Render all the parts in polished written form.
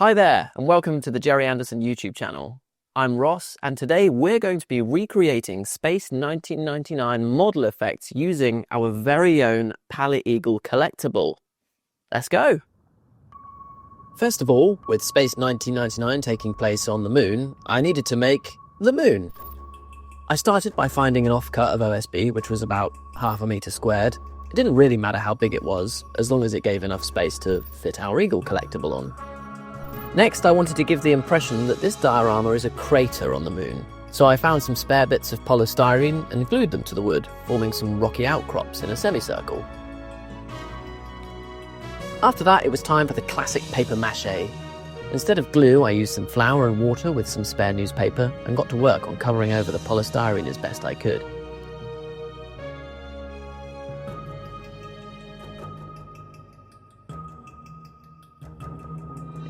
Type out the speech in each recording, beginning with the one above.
Hi there, and welcome to the Gerry Anderson YouTube channel. I'm Ross, and today we're going to be recreating Space 1999 model effects using our very own Pallet Eagle collectible. Let's go! First of all, with Space 1999 taking place on the moon, I needed to make the moon. I started by finding an offcut of OSB, which was about half a metre squared. It didn't really matter how big it was, as long as it gave enough space to fit our Eagle collectible on. Next, I wanted to give the impression that this diorama is a crater on the moon, so I found some spare bits of polystyrene and glued them to the wood, forming some rocky outcrops in a semicircle. After that, it was time for the classic paper mache. Instead of glue, I used some flour and water with some spare newspaper and got to work on covering over the polystyrene as best I could.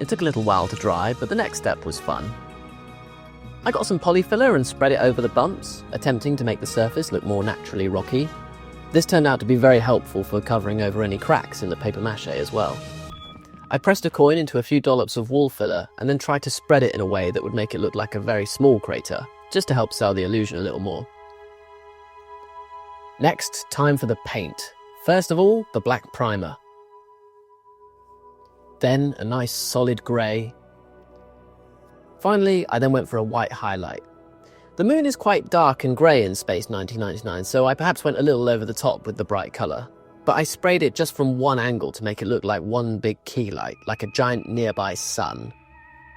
It took a little while to dry, but the next step was fun. I got some polyfiller and spread it over the bumps, attempting to make the surface look more naturally rocky. This turned out to be very helpful for covering over any cracks in the paper mache as well. I pressed a coin into a few dollops of wall filler and then tried to spread it in a way that would make it look like a very small crater, just to help sell the illusion a little more. Next, time for the paint. First of all, the black primer. Then a nice solid grey. Finally, I then went for a white highlight. The moon is quite dark and grey in Space 1999, so I perhaps went a little over the top with the bright colour. But I sprayed it just from one angle to make it look like one big key light, like a giant nearby sun.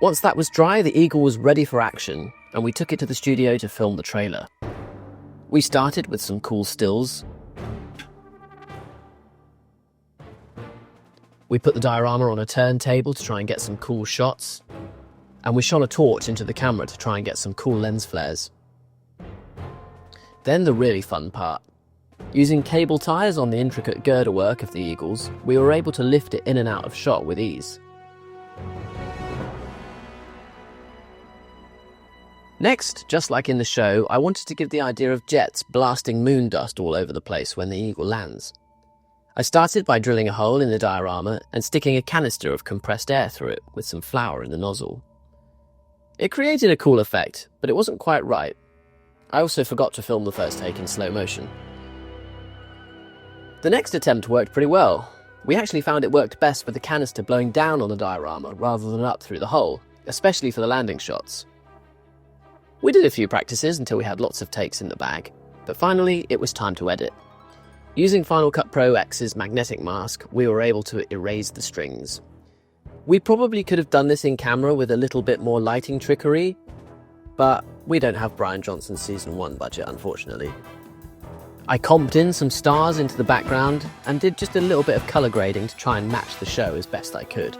Once that was dry, the Eagle was ready for action, and we took it to the studio to film the trailer. We started with some cool stills. We put the diorama on a turntable to try and get some cool shots, and we shone a torch into the camera to try and get some cool lens flares. Then the really fun part. Using cable ties on the intricate girder work of the Eagles, we were able to lift it in and out of shot with ease. Next, just like in the show, I wanted to give the idea of jets blasting moon dust all over the place when the Eagle lands. I started by drilling a hole in the diorama and sticking a canister of compressed air through it with some flour in the nozzle. It created a cool effect, but it wasn't quite right. I also forgot to film the first take in slow motion. The next attempt worked pretty well. We actually found it worked best with the canister blowing down on the diorama rather than up through the hole, especially for the landing shots. We did a few practices until we had lots of takes in the bag, but finally it was time to edit. Using Final Cut Pro X's magnetic mask, we were able to erase the strings. We probably could have done this in camera with a little bit more lighting trickery, but we don't have Brian Johnson's Season 1 budget, unfortunately. I comped in some stars into the background and did just a little bit of colour grading to try and match the show as best I could.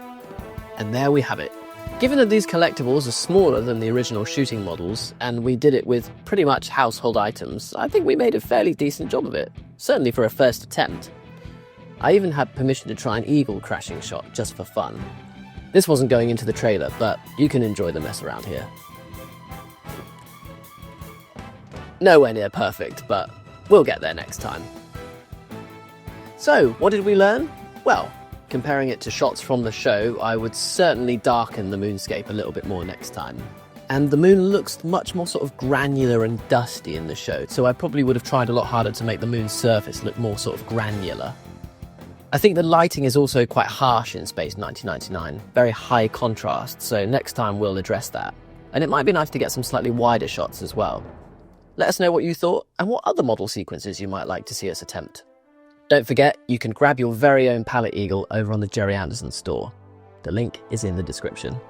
And there we have it. Given that these collectibles are smaller than the original shooting models, and we did it with pretty much household items, I think we made a fairly decent job of it, certainly for a first attempt. I even had permission to try an Eagle crashing shot just for fun. This wasn't going into the trailer, but you can enjoy the mess around here. Nowhere near perfect, but we'll get there next time. So, what did we learn? Well, comparing it to shots from the show, I would certainly darken the moonscape a little bit more next time. And the moon looks much more sort of granular and dusty in the show, so I probably would have tried a lot harder to make the moon's surface look more sort of granular. I think the lighting is also quite harsh in Space 1999, very high contrast, so next time we'll address that. And it might be nice to get some slightly wider shots as well. Let us know what you thought and what other model sequences you might like to see us attempt. Don't forget, you can grab your very own Pallet Eagle over on the Gerry Anderson store. The link is in the description.